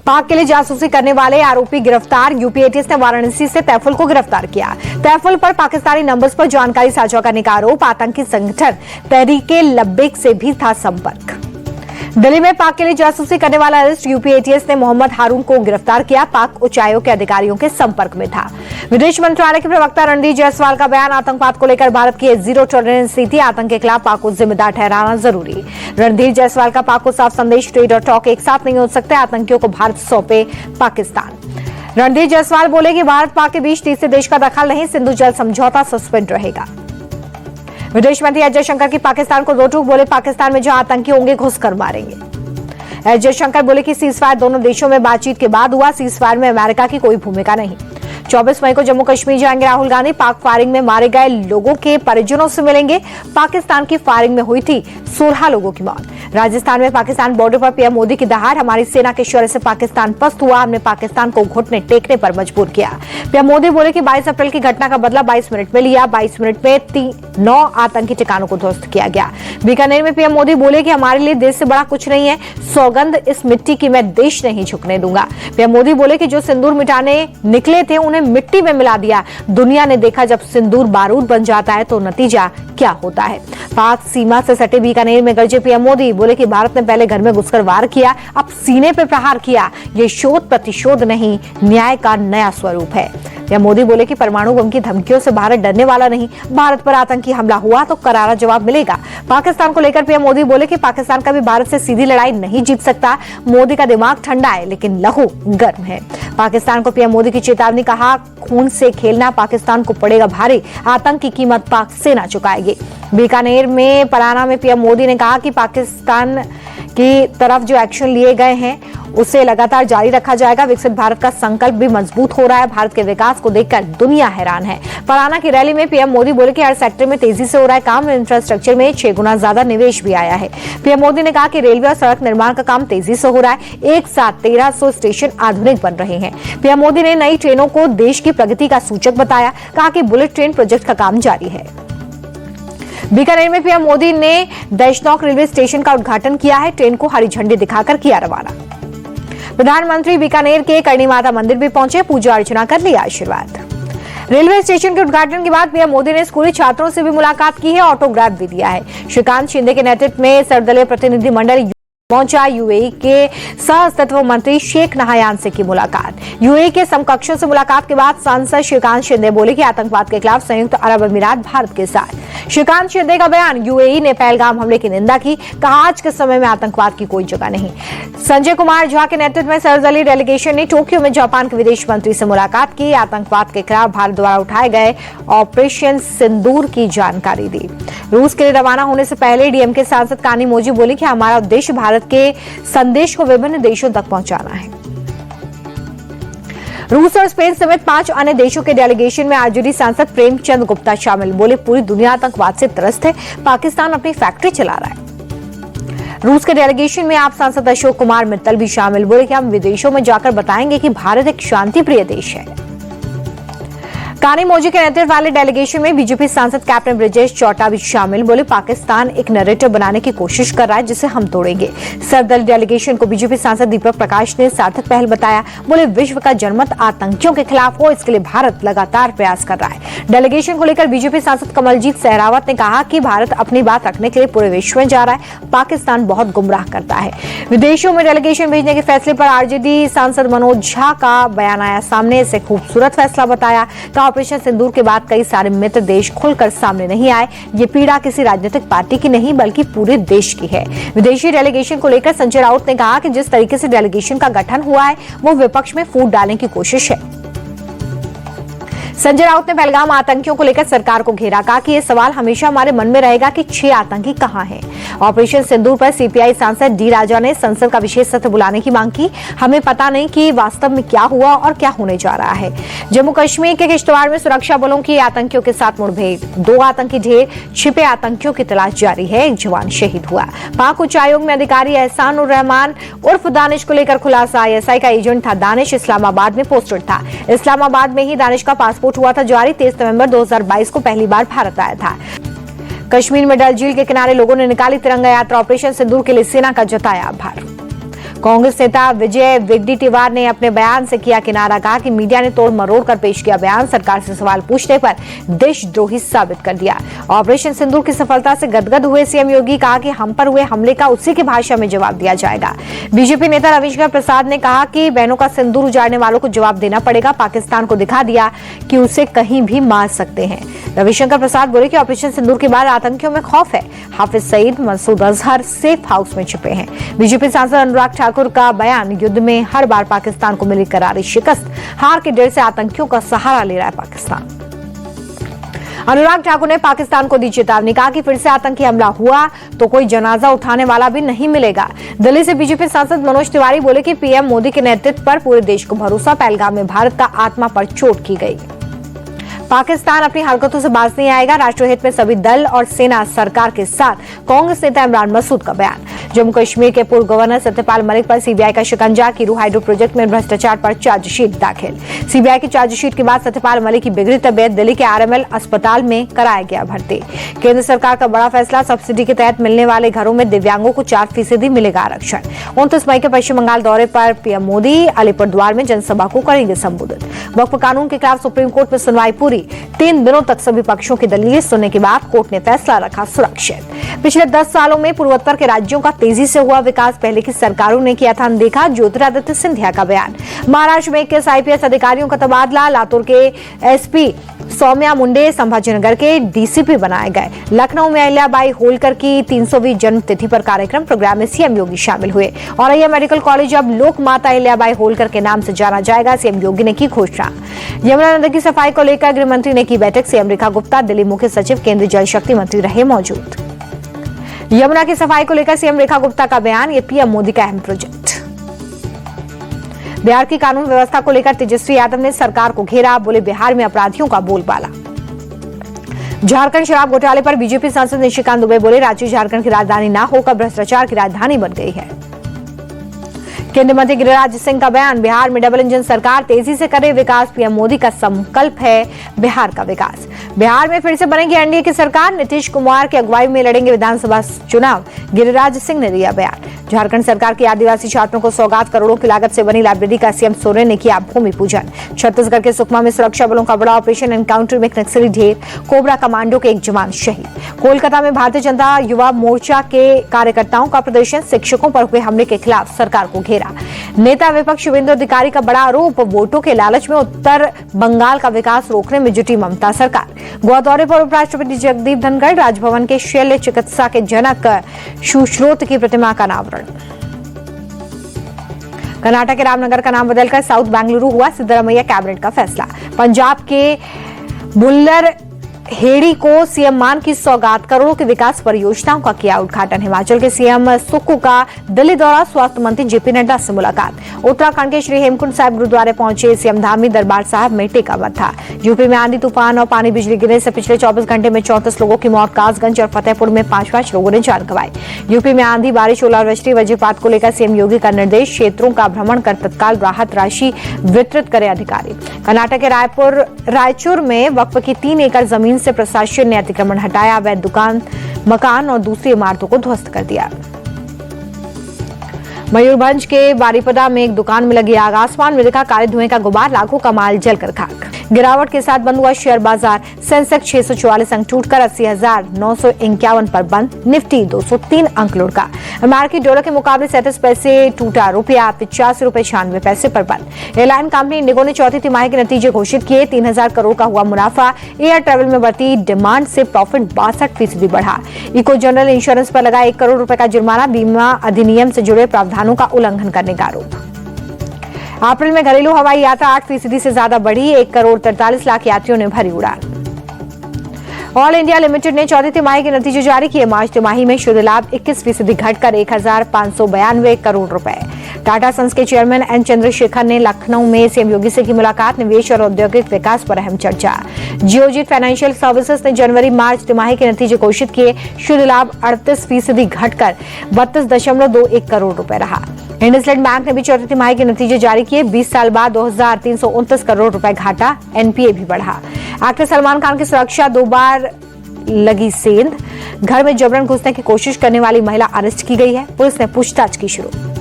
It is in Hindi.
पाक के लिए जासूसी करने वाले आरोपी गिरफ्तार। यूपी एटीएस ने वाराणसी से तैफुल को गिरफ्तार किया। तैफुल पर पाकिस्तानी नंबर्स पर जानकारी साझा करने का आरोप। आतंकी संगठन तहरीके लब्बैक से भी था संपर्क। दिल्ली में पाक के लिए जासूसी करने वाला अरेस्ट। यूपी एटीएस ने मोहम्मद हारून को गिरफ्तार किया। पाक उच्चायोग के अधिकारियों के संपर्क में था। विदेश मंत्रालय के प्रवक्ता रणधीर जायसवाल का बयान। आतंकवाद को लेकर भारत की जीरो टॉलरेंस नीति। आतंक के खिलाफ पाक को जिम्मेदार ठहराना जरूरी। रणधीर जायसवाल का पाक को साफ संदेश। ट्रेड और टॉक एक साथ नहीं हो सकते। आतंकियों को भारत सौंपे पाकिस्तान। रणधीर जायसवाल बोले कि भारत पाक के बीच तीसरे देश का दखल नहीं। सिंधु जल समझौता सस्पेंड रहेगा। विदेश मंत्री एस जयशंकर की पाकिस्तान को रोक। बोले पाकिस्तान में जहां आतंकी होंगे घुसकर मारेंगे। एस जयशंकर बोले कि सीजफायर दोनों देशों में बातचीत के बाद हुआ। सीजफायर में अमेरिका की कोई भूमिका नहीं। 24 मई को जम्मू कश्मीर जाएंगे राहुल गांधी। पाक फायरिंग में मारे गए लोगों के परिजनों से मिलेंगे। पाकिस्तान की फायरिंग में हुई थी 16 लोगों की मौत। राजस्थान में पाकिस्तान बॉर्डर पर पीएम मोदी की दहाड़। हमारी सेना के शौर्य से पाकिस्तान पस्त हुआ। हमने पाकिस्तान को घुटने टेकने पर मजबूर किया। पीएम मोदी बोले कि 22 अप्रैल की घटना का बदला 22 मिनट में लिया। 22 मिनट में 9 आतंकी ठिकानों को ध्वस्त किया गया। बीकानेर में पीएम मोदी बोले कि हमारे लिए देश से बड़ा कुछ नहीं है। सौगंध इस मिट्टी की मैं देश नहीं झुकने दूंगा। पीएम मोदी बोले कि जो सिंदूर मिटाने निकले थे उन्हें मिट्टी में मिला दिया। दुनिया ने देखा जब सिंदूर बारूद बन जाता है तो नतीजा क्या होता है। पाक सीमा से सटे बीकानेर में गरजे पीएम मोदी। बोले कि भारत ने पहले घर में घुसकर वार किया, अब सीने पे प्रहार किया। ये शोध प्रतिशोध नहीं, न्याय का नया स्वरूप है। पीएम मोदी बोले कि परमाणु बम की धमकियों से भारत डरने वाला नहीं। भारत पर आतंकी हमला हुआ तो करारा जवाब मिलेगा। पाकिस्तान को लेकर पीएम मोदी बोले कि पाकिस्तान कभी भारत से सीधी लड़ाई नहीं जीत सकता। मोदी का दिमाग ठंडा है लेकिन लहू गर्म है। पाकिस्तान को पीएम मोदी की चेतावनी। कहा खून से खेलना पाकिस्तान को पड़ेगा भारी। आतंक की कीमत पाक सेना चुकाएगी। बीकानेर में पराना में पीएम मोदी ने कहा कि पाकिस्तान की तरफ जो एक्शन लिए गए हैं उसे लगातार जारी रखा जाएगा। विकसित भारत का संकल्प भी मजबूत हो रहा है। भारत के विकास को देखकर दुनिया हैरान है। पराना की रैली में पीएम मोदी बोले कि हर सेक्टर में तेजी से हो रहा है काम। इंफ्रास्ट्रक्चर में 6 गुना ज्यादा निवेश भी आया है। पीएम मोदी ने कहा कि रेलवे और सड़क निर्माण का काम तेजी से हो रहा है। एक साथ 1300 स्टेशन आधुनिक बन रहे हैं। पीएम मोदी ने नई ट्रेनों को देश की प्रगति का सूचक बताया। कहा कि बुलेट ट्रेन प्रोजेक्ट का काम जारी है। बीकानेर में पीएम मोदी ने देशनौक रेलवे स्टेशन का उद्घाटन किया है। ट्रेन को हरी झंडी दिखाकर किया रवाना। प्रधानमंत्री बीकानेर के करणी माता मंदिर भी पहुंचे, पूजा अर्चना कर लिया आशीर्वाद। रेलवे स्टेशन के उद्घाटन के बाद पीएम मोदी ने स्कूली छात्रों से भी मुलाकात की है, ऑटोग्राफ भी दिया है। श्रीकांत शिंदे के नेतृत्व में सर्वदलीय प्रतिनिधिमंडल पहुंचा। यूएई के सह अस्तित्व मंत्री शेख नहायान से की मुलाकात। यूएई के समकक्षों से मुलाकात के बाद सांसद श्रीकांत शिंदे बोले कि आतंकवाद के खिलाफ संयुक्त अरब अमीरात भारत के साथ। श्रीकांत शिंदे का बयान। यूएई ने पहलगाम हमले की निंदा की। कहा आज के समय में आतंकवाद की कोई जगह नहीं। संजय कुमार झा के नेतृत्व में सर्वदलीय डेलीगेशन ने टोक्यो में जापान के विदेश मंत्री से मुलाकात की। आतंकवाद के खिलाफ भारत द्वारा उठाए गए ऑपरेशन सिंदूर की जानकारी दी। रूस के लिए रवाना होने से पहले डीएमके सांसद कानी मोजी बोली कि हमारा उद्देश्य भारत के संदेश को विभिन्न देशों तक पहुंचाना है। रूस और स्पेन समेत 5 अन्य देशों के डेलीगेशन में आरजेडी सांसद प्रेमचंद गुप्ता शामिल। बोले पूरी दुनिया आतंकवाद से त्रस्त है, पाकिस्तान अपनी फैक्ट्री चला रहा है। रूस के डेलीगेशन में आप सांसद अशोक कुमार मित्तल भी शामिल। बोले कि हम विदेशों में जाकर बताएंगे कि भारत एक शांति प्रिय देश है। कानी मोजी के नेतृत्व वाले डेलीगेशन में बीजेपी सांसद कैप्टन ब्रिजेश चौटा भी शामिल। बोले पाकिस्तान एक नैरेटिव बनाने की कोशिश कर रहा है जिसे हम तोड़ेंगे। सर्वदलीय डेलीगेशन को बीजेपी सांसद दीपक प्रकाश ने सार्थक पहल बताया। बोले विश्व का जनमत आतंकियों के खिलाफ हो, इसके लिए भारत लगातार प्रयास कर रहा है। डेलीगेशन को लेकर बीजेपी सांसद कमलजीत सहरावत ने कहा कि भारत अपनी बात रखने के लिए पूरे विश्व में जा रहा है, पाकिस्तान बहुत गुमराह करता है। विदेशों में डेलीगेशन भेजने के फैसले पर आरजेडी सांसद मनोज झा का बयान आया सामने। इसे खूबसूरत फैसला बताया। ऑपरेशन सिंदूर के बाद कई सारे मित्र देश खुलकर सामने नहीं आए। ये पीड़ा किसी राजनीतिक पार्टी की नहीं बल्कि पूरे देश की है। विदेशी डेलीगेशन को लेकर संजय राउत ने कहा कि जिस तरीके से डेलीगेशन का गठन हुआ है वो विपक्ष में फूट डालने की कोशिश है। संजय राउत ने पहलगाम आतंकियों को लेकर सरकार को घेरा। कहा कि यह सवाल हमेशा हमारे मन में रहेगा कि 6 आतंकी कहां हैं। ऑपरेशन सिंदूर पर सीपीआई सांसद डी राजा ने संसद का विशेष सत्र बुलाने की मांग की। हमें पता नहीं कि वास्तव में क्या हुआ और क्या होने जा रहा है। जम्मू कश्मीर के किश्तवाड़ में सुरक्षा बलों की आतंकियों के साथ मुठभेड़। 2 आतंकी ढेर। छिपे आतंकियों की तलाश जारी है। एक जवान शहीद हुआ। पाक उच्चायोग में अधिकारी एहसान उर रहमान उर्फ दानिश को लेकर खुलासा। आईएसआई का एजेंट था दानिश, इस्लामाबाद में पोस्टेड था। इस्लामाबाद में ही दानिश का पासपोर्ट हुआ था जारी। 23 नवंबर 2022 को पहली बार भारत आया था। कश्मीर में डल झील के किनारे लोगों ने निकाली तिरंगा यात्रा। ऑपरेशन सिंदूर के लिए सेना का जताया आभार। कांग्रेस नेता विजय वेड्डीटीवार ने अपने बयान से किया किनारा, कहा कि मीडिया ने तोड़ मरोड़ कर पेश किया बयान, सरकार से सवाल पूछने पर देशद्रोही साबित कर दिया। ऑपरेशन सिंदूर की सफलता से गदगद हुए सीएम योगी, कहा कि हम पर हुए हमले का उसी की भाषा में जवाब दिया जाएगा। बीजेपी नेता रविशंकर प्रसाद ने कहा कि बहनों का सिंदूर उजाड़ने वालों को जवाब देना पड़ेगा, पाकिस्तान को दिखा दिया कि उसे कहीं भी मार सकते हैं। रविशंकर प्रसाद बोले कि ऑपरेशन सिंदूर के बाद आतंकियों में खौफ है, हाफिज सईद, मसूद अजहर सेफ हाउस में छिपे हैं। बीजेपी सांसद अनुराग ठाकुर का बयान, युद्ध में हर बार पाकिस्तान को मिली करारी शिकस्त, हार के डर से आतंकियों का सहारा ले रहा है पाकिस्तान। अनुराग ठाकुर ने पाकिस्तान को दी चेतावनी, कहा कि फिर से आतंकी हमला हुआ तो कोई जनाजा उठाने वाला भी नहीं मिलेगा। दिल्ली से बीजेपी सांसद मनोज तिवारी बोले कि पीएम मोदी के नेतृत्व पर पूरे देश को भरोसा, पहलगाम में भारत का आत्मा पर चोट की गई। पाकिस्तान अपनी हरकतों से बाज नहीं आएगा, राष्ट्रहित में सभी दल और सेना सरकार के साथ, कांग्रेस नेता इमरान मसूद का बयान। जम्मू कश्मीर के पूर्व गवर्नर सत्यपाल मलिक पर सीबीआई का शिकंजा, कीरू हाइड्रो प्रोजेक्ट में भ्रष्टाचार पर चार्जशीट दाखिल। सीबीआई की चार्जशीट के बाद सत्यपाल मलिक की बिगड़ी तबियत, दिल्ली के आरएमएल अस्पताल में कराया गया भर्ती। केंद्र सरकार का बड़ा फैसला, सब्सिडी के तहत मिलने वाले घरों में दिव्यांगों को 4% मिलेगा आरक्षण। 29 मई के पश्चिम बंगाल दौरे पर पीएम मोदी अलीपुरद्वार में जनसभा को करेंगे संबोधित। वक्फ कानून के खिलाफ सुप्रीम कोर्ट में सुनवाई पूरी, 3 दिनों तक सभी पक्षों की दलीलें सुनने के बाद कोर्ट ने फैसला रखा सुरक्षित। पिछले 10 सालों में पूर्वोत्तर के राज्यों का तेजी से हुआ विकास, पहले की सरकारों ने किया था अनदेखा, ज्योतिरादित्य सिंधिया का बयान। महाराष्ट्र में 21 आईपीएस अधिकारियों का तबादला, लातूर के एसपी सौम्या मुंडे संभाजीनगर के डीसीपी बनाए गए। लखनऊ में अहिल्याबाई होलकर की 300वीं जन्म तिथि पर कार्यक्रम, प्रोग्राम में सीएम योगी शामिल हुए। औरैया मेडिकल कॉलेज अब लोक माता अहिल्याबाई होलकर के नाम से जाना जाएगा, सीएम योगी ने की घोषणा। यमुना नदी की सफाई को लेकर गृह मंत्री ने की बैठक, सीएम रेखा गुप्ता, दिल्ली मुख्य सचिव केंद्रीय जल शक्ति मंत्री रहे मौजूद। यमुना की सफाई को लेकर सीएम रेखा गुप्ता का बयान, ये पीएम मोदी का अहम प्रोजेक्ट। बिहार की कानून व्यवस्था को लेकर तेजस्वी यादव ने सरकार को घेरा, बोले बिहार में अपराधियों का बोलबाला। झारखंड शराब घोटाले पर बीजेपी सांसद निशिकांत दुबे बोले, रांची झारखंड की राजधानी न होकर भ्रष्टाचार की राजधानी बन गई है। केंद्रीय मंत्री गिरिराज सिंह का बयान, बिहार में डबल इंजन सरकार तेजी से करे विकास, पीएम मोदी का संकल्प है बिहार का विकास। बिहार में फिर से बनेगी एनडीए की सरकार, नीतीश कुमार की अगुवाई में लड़ेंगे विधानसभा चुनाव, गिरिराज सिंह ने दिया बयान। झारखंड सरकार की आदिवासी छात्रों को सौगात, करोड़ों की लागत से बनी लाइब्रेरी का सीएम सोरेन ने किया भूमि पूजन। छत्तीसगढ़ के सुकमा में सुरक्षा बलों का बड़ा ऑपरेशन, एनकाउंटर में एक नक्सली ढेर, कोबरा कमांडो के एक जवान शहीद। कोलकाता में भारतीय जनता युवा मोर्चा के कार्यकर्ताओं का प्रदर्शन, शिक्षकों पर हुए हमले के खिलाफ सरकार को घेरा। नेता विपक्ष शुभेंदु अधिकारी का बड़ा आरोप, वोटों के लालच में उत्तर बंगाल का विकास रोकने में जुटी ममता सरकार। गोवा दौरे पर उपराष्ट्रपति जगदीप धनखड़, राजभवन के शल्य चिकित्सा के जनक सुश्रोत की प्रतिमा का अनावरण। कर्नाटक के रामनगर का नाम बदलकर साउथ बेंगलुरु हुआ, सिद्धरामैया कैबिनेट का फैसला। पंजाब के बुल्लर हेड़ी को सीएम मान की सौगात, करोड़ों की विकास परियोजनाओं का किया उद्घाटन। हिमाचल के सीएम सुक्खू का दिल्ली दौरा, स्वास्थ्य मंत्री जेपी नड्डा से मुलाकात। उत्तराखंड के श्री हेमकुंड साहिब गुरुद्वारे पहुंचे सीएम, धामी दरबार साहब में टेका मत्था। यूपी में आंधी तूफान और पानी बिजली गिरने से पिछले 24 घंटे में 34 लोगों की मौत, कासगंज और फतेहपुर में 5-5 लोगों ने जान गंवाई। यूपी में आंधी, बारिश, ओलावृष्टि, वज्रपात को लेकर सीएम योगी का निर्देश, क्षेत्रों का भ्रमण कर तत्काल राहत राशि वितरित करे अधिकारी। कर्नाटक के रायचूर में वक्फ की 3 एकड़ जमीन से प्रशासन ने अतिक्रमण हटाया, अवैध दुकान, मकान और दूसरी इमारतों को ध्वस्त कर दिया। मयूरभंज के बारीपदा में एक दुकान में लगी आग, आसमान में दिखा काले धुएं का गुबार, लाखों का माल जलकर खाक। गिरावट के साथ बंद हुआ शेयर बाजार, सेंसेक्स 644 अंक टूटकर 80,951 पर बंद, निफ्टी 203 अंक लुढ़का। अमेरिकी डॉलर के मुकाबले 37 पैसे टूटा, रुपया 85 रुपए 96 पैसे पर बंद। एयरलाइन कंपनी इंडिगो ने चौथी तिमाही के नतीजे घोषित किए, 3000 करोड़ का हुआ मुनाफा, एयर ट्रेवल में बढ़ती डिमांड से प्रॉफिट 62% बढ़ा। इको जनरल इंश्योरेंस पर लगा 1 करोड़ रुपए का जुर्माना, बीमा अधिनियम से जुड़े प्रावधानों का उल्लंघन करने का आरोप। अप्रैल में घरेलू हवाई यात्रा 8% से ज्यादा बढ़ी, 1 करोड़ 43 लाख यात्रियों ने भरी उड़ान। ऑल इंडिया लिमिटेड ने चौथी तिमाही के नतीजे जारी किए, मार्च तिमाही में शुद्ध लाभ 21% घटकर 1592 करोड़ रुपए। टाटा सन्स के चेयरमैन एन चंद्रशेखर ने लखनऊ में सीएम योगी से की मुलाकात, निवेश और औद्योगिक विकास पर अहम चर्चा। जियोजीत फाइनेंशियल सर्विसेज ने जनवरी मार्च तिमाही के नतीजे घोषित किए, शुद्ध लाभ 38% घटकर 32.21 करोड़ रुपए रहा। इंडसलैंड बैंक ने भी चौथी तिमाही के नतीजे जारी किए, 20 साल बाद 2329 करोड़ रुपए घाटा, एनपीए भी बढ़ा। एक्टर सलमान खान की सुरक्षा 2 बार लगी सेंध, घर में जबरन घुसने की कोशिश करने वाली महिला अरेस्ट की गई है, पुलिस ने पूछताछ की शुरू।